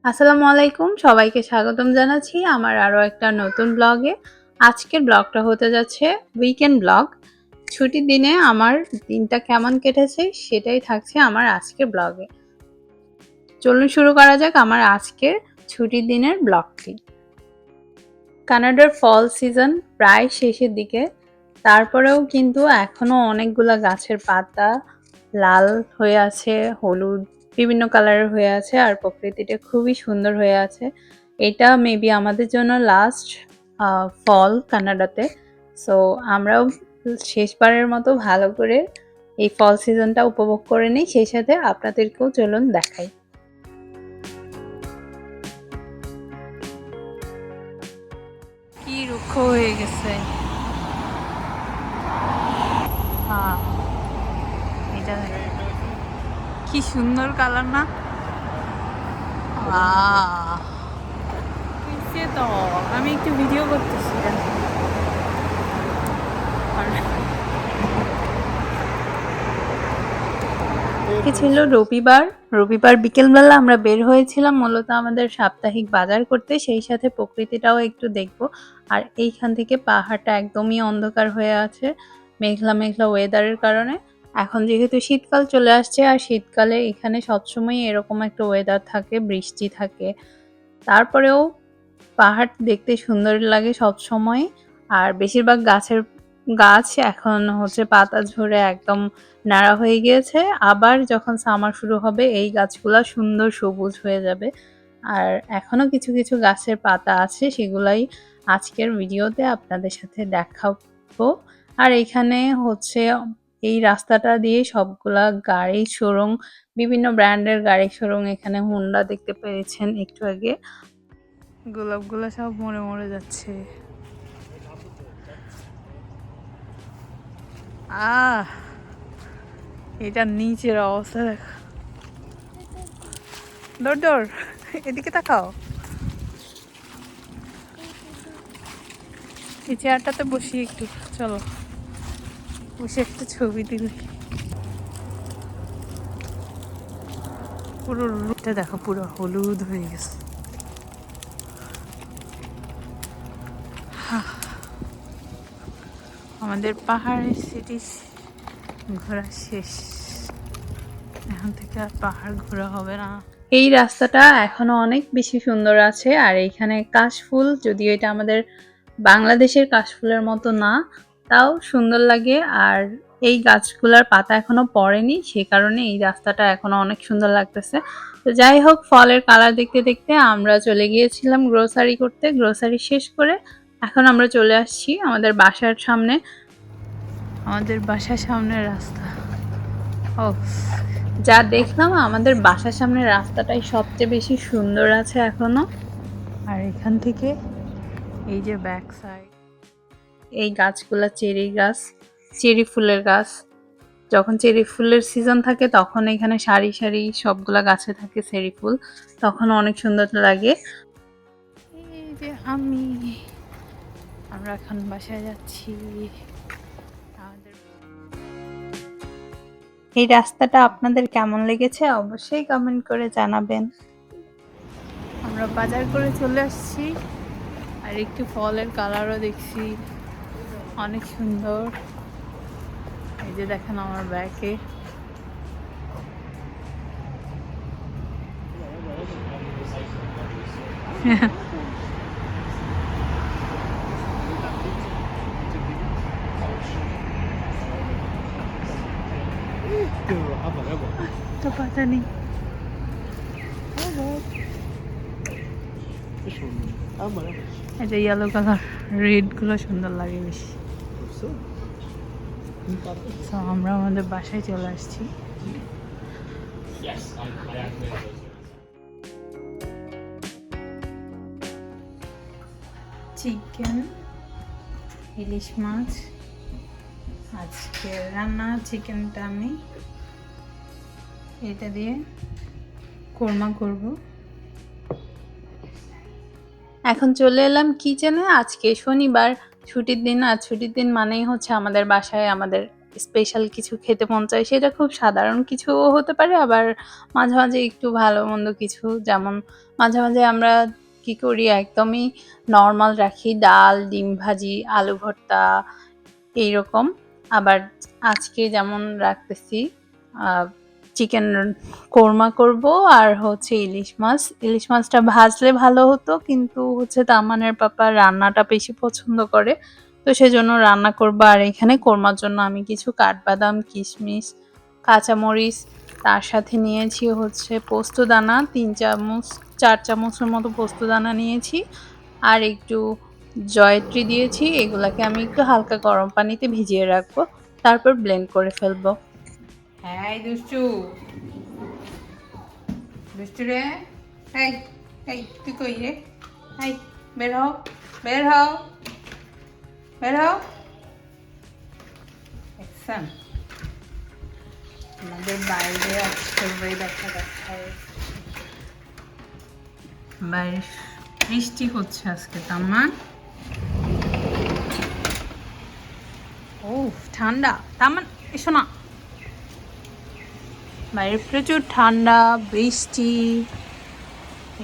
আসসালামু আলাইকুম। সবাইকে স্বাগতম জানাচ্ছি আমার আরো একটা নতুন ব্লগে। আজকের ব্লগটা হতে যাচ্ছে উইকেন্ড ব্লগ। ছুটির দিনে আমার দিনটা কেমন কেটেছে সেটাই থাকছে আমার আজকের ব্লগে। চলুন শুরু করা যাক আমার আজকের ছুটির দিনের ব্লগটি। কানাডার ফল সিজন প্রায় শেষের দিকে। তারপরেও কিন্তু এখনো অনেকগুলা গাছের পাতা লাল হয়ে আছে, হলুদ বিভিন্ন কালারের হয়ে আছে আর প্রকৃতিটা খুবই সুন্দর হয়ে আছে। এটা মেবি আমাদের জন্য লাস্ট ফল কানাডাতে। সো আমরাও শেষবারের মতো ভালো করে এই ফল সিজনটা উপভোগ করে নিই, সেই সাথে আপনাদেরকেও চলুন দেখাই। কি রুক্ষ হয়ে গেছে। হ্যাঁ, এটা কি সুন্দর কালার না? তো আমি একটু ভিডিও করতেছি। ছিল রবিবার বিকেলবেলা আমরা বের হয়েছিলাম মূলত আমাদের সাপ্তাহিক বাজার করতে, সেই সাথে প্রকৃতিটাও একটু দেখব। আর এইখান থেকে পাহাড়টা একদমই অন্ধকার হয়ে আছে মেঘলা মেঘলা ওয়েদারের কারণে। এখন যেহেতু শীতকাল চলে আসছে আর শীতকালে এখানে সবসময় এরকম একটা ওয়েদার থাকে, বৃষ্টি থাকে। তারপরেও পাহাড় দেখতে সুন্দর লাগে সব সময়। আর বেশিরভাগ গাছ এখন হচ্ছে পাতা ঝরে একদম নাড়া হয়ে গিয়েছে। আবার যখন সামার শুরু হবে এই গাছগুলা সুন্দর সবুজ হয়ে যাবে। আর এখনো কিছু কিছু গাছের পাতা আছে, সেগুলাই আজকের ভিডিওতে আপনাদের সাথে দেখাবো। আর এখানে হচ্ছে এই রাস্তাটা দিয়ে সবগুলা গাড়ির শোরুম, বিভিন্ন ব্র্যান্ডের গাড়ির শোরুম। এখানে হুন্ডা দেখতে পেয়েছেন একটু আগে। গোলাপগুলো সব মরে মরে যাচ্ছে। আহ, এটার নিচের অবস্থা দেখো। দৌড় দৌড়, এদিকে তাকাও। এই চেয়ারটাতে বসি একটু, চলো বসে একটা ছবি দিলে। পুরো রুটটা দেখো, পুরো হলুদ হয়ে গেছে। আমাদের পাহাড়ের সিটি ঘোরা শেষ, এখন থেকে আর পাহাড় ঘোরা হবে না। এই রাস্তাটা এখনো অনেক বেশি সুন্দর আছে। আর এইখানে কাশফুল, যদিও এটা আমাদের বাংলাদেশের কাশফুলের মতো না, তাও সুন্দর লাগে। আর এই গাছগুলার পাতা এখনো পড়েনি, সে কারণে এই রাস্তাটা এখনো অনেক সুন্দর লাগতেছে। তো যাই হোক, ফলের কালার দেখতে দেখতে আমরা চলে গিয়েছিলাম গ্রোসারি করতে। গ্রোসারি শেষ করে এখন আমরা চলে আসছি আমাদের বাসার সামনে। আমাদের বাসার সামনের রাস্তা, ও যা দেখলাম আমাদের বাসার সামনের রাস্তাটাই সবচেয়ে বেশি সুন্দর আছে এখনো। আর এখান থেকে এই যে ব্যাক সাইড, এই গাছগুলা চেরি গাছ, চেরি ফুলের গাছ। যখন চেরি ফুলের সিজন থাকে তখন এখানে সারি সারি সবগুলা গাছে থাকে চেরি ফুল, তখন অনেক সুন্দর লাগে। এই যে আমরা এখন বাসায় যাচ্ছি। এই রাস্তাটা আপনাদের কেমন লেগেছে অবশ্যই কমেন্ট করে জানাবেন। আমরা বাজার করে চলে আসছি আর একটু ফলের কালারও দেখছি, অনেক সুন্দর। এই যে দেখেন আমার ব্যাগে তো পাতা নেই। এই যে ইয়েলো কালার, রেড গুলো সুন্দর লাগে বেশি। তো আমরা আমাদের বাসায় চলে আসছি। চিকেন, ইলিশ মাছ আজকে রান্না। চিকেনটা আমি এটা দিয়ে কোরমা করব। এখন চলে এলাম কিচেনে। আজকে শনিবার, ছুটির দিন। আর ছুটির দিন মানেই হচ্ছে আমাদের বাসায় আমাদের স্পেশাল কিছু খেতে মন চায়, সেটা খুব সাধারণ কিছুও হতে পারে, আবার মাঝে, মাঝে একটু ভালো-মন্দ কিছু, যেমন মাঝে, মাঝে আমরা কি করি একদমই নরমাল রাখি ডাল, ডিম ভাজি, আলু ভর্তা এইরকম। আবার আজকে যেমন রাখতেছি আ চিকেন কোরমা করব আর হচ্ছে ইলিশ মাছ। ইলিশ মাছটা ভাজলে ভালো হতো, কিন্তু হচ্ছে তামান্নের পাপা রান্নাটা বেশি পছন্দ করে। তো সেজন্য রান্না করব। আর এখানে কোরমার জন্য আমি কিছু কাঠবাদাম, কিশমিশ, কাঁচামরিচ, তার সাথে নিয়েছি হচ্ছে পোস্তদানা ৩ চামচ ৪ চামচের মতো পোস্তদানা নিয়েছি। আর একটু জয়ত্রী দিয়েছি। এগুলাকে আমি একটু হালকা গরম পানিতে ভিজিয়ে রাখবো। তারপর ব্লেন্ড করে ফেলবো। এই দুষ্টু, দুষ্টু রে, এই এই তুই কই রে, এই বের হও, বের হও, বের হও। দেখছেন আমাদের বাইরে আজকে ওয়েদারটা দেখায়, বাইরে বৃষ্টি হচ্ছে আজকে তাম্মা। ও ঠান্ডা, তাম্মান এসো না, বাইরে প্রচুর ঠান্ডা, বৃষ্টি।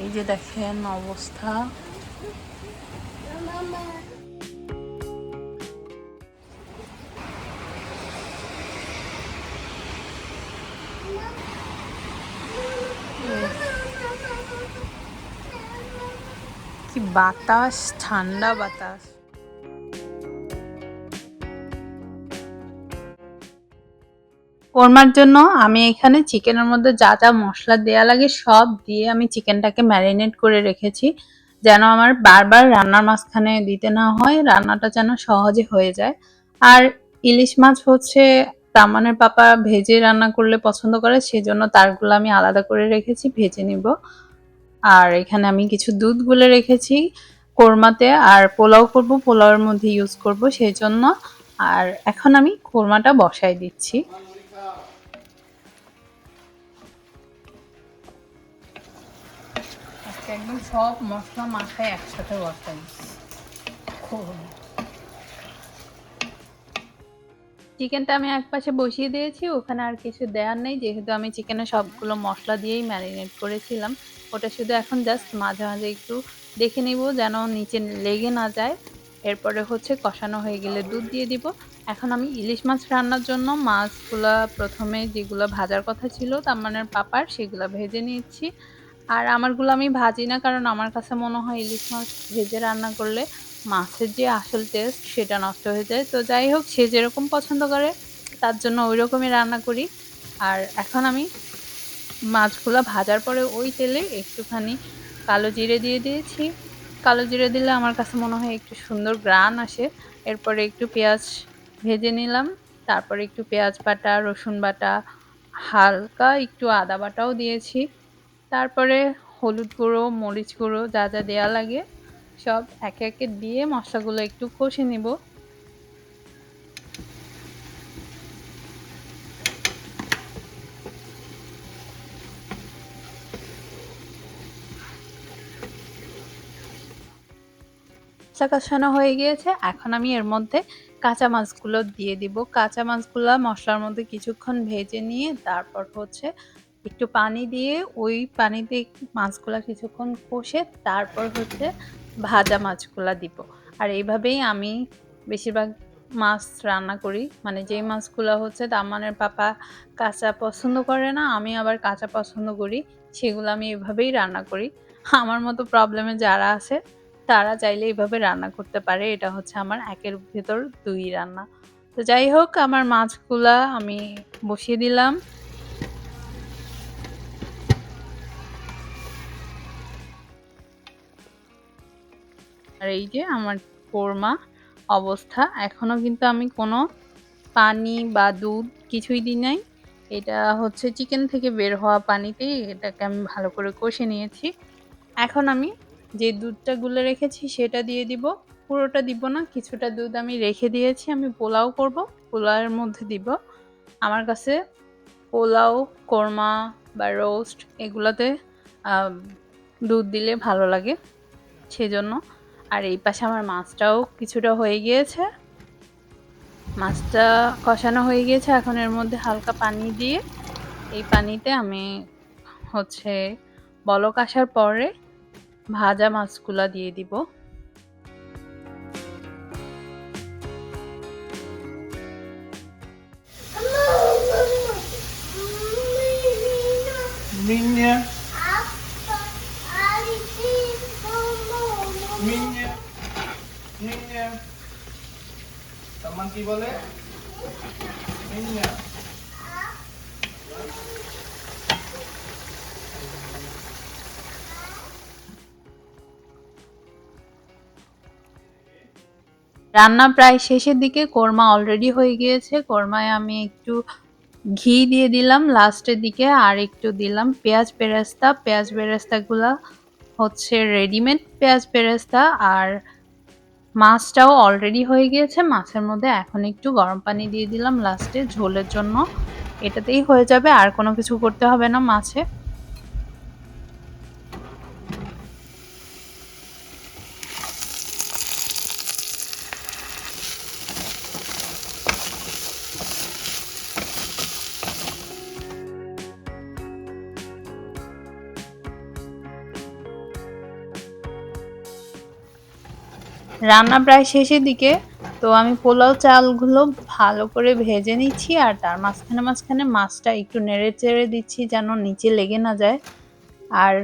এই যে দেখেন অবস্থা। কি বাতাস, ঠান্ডা বাতাস। কোরমার জন্য আমি এখানে চিকেনের মধ্যে যা যা মশলা দেয়া লাগে সব দিয়ে আমি চিকেনটাকে ম্যারিনেট করে রেখেছি, যেন আমার বারবার রান্নার মাঝখানে দিতে না হয়, রান্নাটা যেন সহজে হয়ে যায়। আর ইলিশ মাছ হচ্ছে তামানের পাপা ভেজে রান্না করলে পছন্দ করে, সেজন্য তারগুলো আমি আলাদা করে রেখেছি, ভেজে নিব। আর এখানে আমি কিছু দুধ গুলে রেখেছি কোরমাতে, আর পোলাও করব, পোলাওয়ের মধ্যে ইউজ করব সেই জন্য। আর এখন আমি কোরমাটা বসাই দিচ্ছি। একদম সব মশলা মাখায় একসাথে বসাই। চিকেনটা আমি একপাশে বসিয়ে দিয়েছি, ওখানে আর কিছু দেওয়ার নেই, যেহেতু আমি চিকেনে সবগুলো মশলা দিয়েই ম্যারিনেট করেছিলাম। ওটা শুধু এখন জাস্ট মাঝে মাঝে একটু দেখে নিব যেন নিচে লেগে না যায়। এরপরে হচ্ছে কষানো হয়ে গেলে দুধ দিয়ে দিব। এখন আমি ইলিশ মাছ রান্নার জন্য মাছগুলা প্রথমে যেগুলো ভাজার কথা ছিল তার পাপার, সেগুলো ভেজে নিচ্ছি। আর আমারগুলো আমি ভাজি না, কারণ আমার কাছে মনে হয় ইলিশ মাছ ভেজে রান্না করলে মাছের যে আসল টেস্ট সেটা নষ্ট হয়ে যায়। তো যাই হোক, সে যেরকম পছন্দ করে তার জন্য ওই রকমই রান্না করি। আর এখন আমি মাছগুলো ভাজার পরে ওই তেলে একটুখানি কালো জিরে দিয়ে দিয়েছি। কালো জিরে দিলে আমার কাছে মনে হয় একটু সুন্দর ঘ্রাণ আসে। এরপরে একটু পেঁয়াজ ভেজে নিলাম। তারপরে একটু পেঁয়াজ বাটা, রসুন বাটা, হালকা একটু আদা বাটাও দিয়েছি। তারপরে হলুদ গুঁড়ো, মরিচ গুঁড়ো যা যা দেয়া লাগে সব একে একে দিয়ে মশলাগুলো একটু কষে নিব। মশলা কষানো হয়ে গিয়েছে, এখন আমি এর মধ্যে কাঁচা মাছগুলো দিয়ে দিব। কাঁচা মাছগুলো মশলার মধ্যে কিছুক্ষণ ভেজে নিয়ে তারপর হচ্ছে একটু পানি দিয়ে ওই পানিতে মাছগুলা কিছুক্ষণ কষে তারপর হচ্ছে ভাজা মাছগুলা দিব। আর এইভাবেই আমি বেশিরভাগ মাছ রান্না করি, মানে যেই মাছগুলো হচ্ছে তামানের পাপা কাঁচা পছন্দ করে না, আমি আবার কাঁচা পছন্দ করি, সেগুলো আমি এভাবেই রান্না করি। আমার মতো প্রবলেমে যারা আছে তারা চাইলে এভাবে রান্না করতে পারে। এটা হচ্ছে আমার একের ভেতর ২ রান্না। তো যাই হোক, আমার মাছগুলা আমি বসিয়ে দিলাম। আর এই যে আমার কোরমা অবস্থা। এখনো কিন্তু আমি কোনো পানি বা দুধ কিছুই দিই নাই। এটা হচ্ছে চিকেন থেকে বের হওয়া পানিতেই এটাকে আমি ভালো করে কষে নিয়েছি। এখন আমি যে দুধটা গুলে রেখেছি সেটা দিয়ে দিব। পুরোটা দিব না, কিছুটা দুধ আমি রেখে দিয়েছি। আমি পোলাও করব, পোলাওয়ের মধ্যে দিব। আমার কাছে পোলাও, কোরমা বা রোস্ট এগুলোতে আম দুধ দিলে ভালো লাগে, সেজন্য। আর এই পাশে আমার মাছটাও কিছুটা হয়ে গিয়েছে। মাছটা কষানো হয়ে গিয়েছে, এখন এর মধ্যে হালকা পানি দিয়ে এই পানিতে আমি হচ্ছে বলক আসার পরে ভাজা মাছগুলা দিয়ে দিব। Minha. Minha. Minha. Teman কি বলে? Minha. রান্না প্রায় শেষের দিকে, কোরমা অলরেডি হয়ে গিয়েছে। কোরমায় আমি একটু ঘি দিয়ে দিলাম লাস্টের দিকে, আর একটু দিলাম পেঁয়াজ বেরেস্তা। পেঁয়াজ বেরেস্তাগুলা হচ্ছে রেডিমেড পেঁয়াজ বেরেস্তা। আর মাছটাও অলরেডি হয়ে গিয়েছে, মাছের মধ্যে এখন একটু গরম পানি দিয়ে দিলাম লাস্টে ঝোলের জন্য। এটাতেই হয়ে যাবে, আর কোনো কিছু করতে হবে না মাছে। রান্না প্রায় শেষের দিকে, তো আমি পোলাও চালগুলো ভালো করে ভেজে নিচ্ছি, আর তার মাঝখানে মাঝখানে মাছটা একটু নেড়ে চেড়ে দিচ্ছি যেন নিচে লেগে না যায়। আর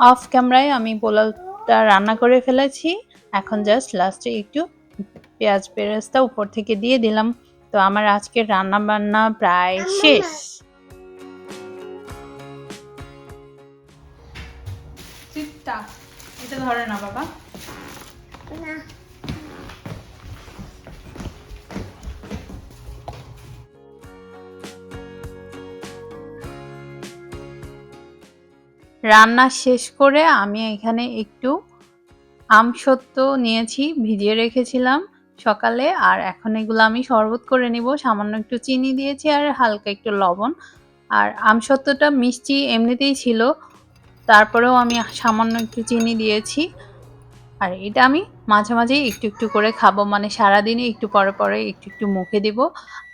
অফ ক্যামেরায় আমি পোলাওটা রান্না করে ফেলেছি, এখন জাস্ট লাস্টে একটু পেঁয়াজ বেরেস্তা উপর থেকে দিয়ে দিলাম। তো আমার আজকের রান্না বান্না প্রায় শেষ। এটা ধরে না বাবা। রান্না শেষ করে আমি এখানে একটু আমসত্ত্ব নিয়েছি, ভিজিয়ে রেখেছিলাম সকালে, আর এখন এগুলো আমি শরবত করে নিব। সামান্য একটু চিনি দিয়েছি আর হালকা একটু লবণ। আর আমসত্ত্বটা মিষ্টি এমনিতেই ছিল, তারপরেও আমি সামান্য একটু চিনি দিয়েছি। আর এটা আমি মাঝে মাঝেই একটু একটু করে খাবো, মানে সারাদিনে একটু পরে পরে একটু একটু মুখে দিব,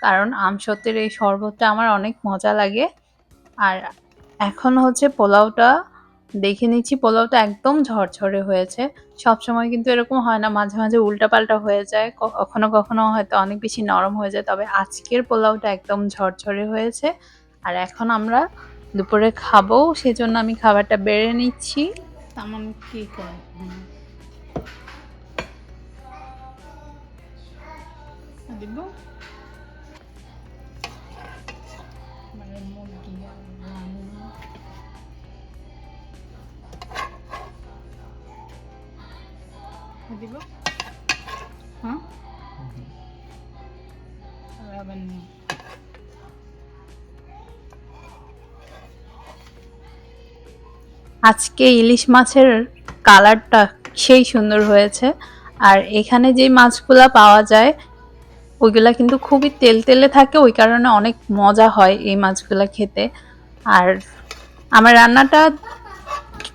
কারণ আমসত্ত্বের এই শরবতটা আমার অনেক মজা লাগে। আর এখন হচ্ছে পোলাওটা দেখে নিচ্ছি, পোলাওটা একদম ঝরঝরে হয়েছে। সবসময় কিন্তু এরকম হয় না, মাঝে মাঝে উল্টাপাল্টা হয়ে যায়, কখনো কখনো হয়তো অনেক বেশি নরম হয়ে যায়, তবে আজকের পোলাওটা একদম ঝরঝরে হয়েছে। আর এখন আমরা দুপুরে খাবো, সেজন্য আমি খাবারটা বেড়ে নিচ্ছি। তেমন কি করে দিব মানে মুরগি দিব, হ্যাঁ আবার নিয়ে আজকে ইলিশ মাছের কালারটা সেই সুন্দর হয়েছে। আর এখানে যে মাছগুলা পাওয়া যায় ওইগুলা কিন্তু খুবই তেলতেলে থাকে, ওই কারণে অনেক মজা হয় এই মাছগুলা খেতে। আর আমার রান্নাটা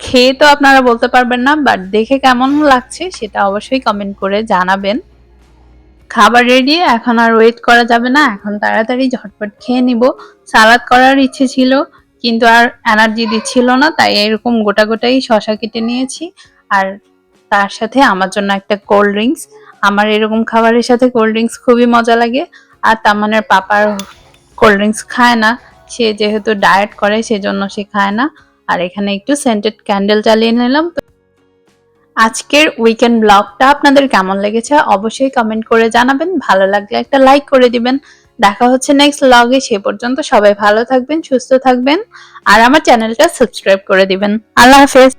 খেয়ে তো আপনারা বলতে পারবেন না, বাট দেখে কেমন লাগছে সেটা অবশ্যই কমেন্ট করে জানাবেন। খাবার রেডি, এখন আর ওয়েট করা যাবে না, এখন তাড়াতাড়ি ঝটপট খেয়ে নিব। সালাদ করার ইচ্ছে ছিল কিন্তু আর এনার্জি দিচ্ছিল না, তাই এরকম গোটা গোটাই শশা কেটে নিয়েছি। আর তার সাথে আমার জন্য একটা কোল্ড ড্রিঙ্কস। আমার এরকম খাবারের সাথে কোল্ড ড্রিঙ্কস খুবই মজা লাগে। আর তামানের পাপার কোল্ড ড্রিঙ্কস খায় না, সে যেহেতু ডায়েট করে সেজন্য সে খায় না। আর এখানে একটু সেন্টেড ক্যান্ডেল জ্বালিয়ে নিলাম। আজকের উইকেন্ড ব্লগটা আপনাদের কেমন লেগেছে অবশ্যই কমেন্ট করে জানাবেন, ভালো লাগলে একটা লাইক করে দিবেন। দেখা হচ্ছে নেক্সট ব্লগে, সে পর্যন্ত সবাই ভালো থাকবেন, সুস্থ থাকবেন, আর আমার চ্যানেলটা সাবস্ক্রাইব করে দিবেন। আল্লাহ হাফেজ।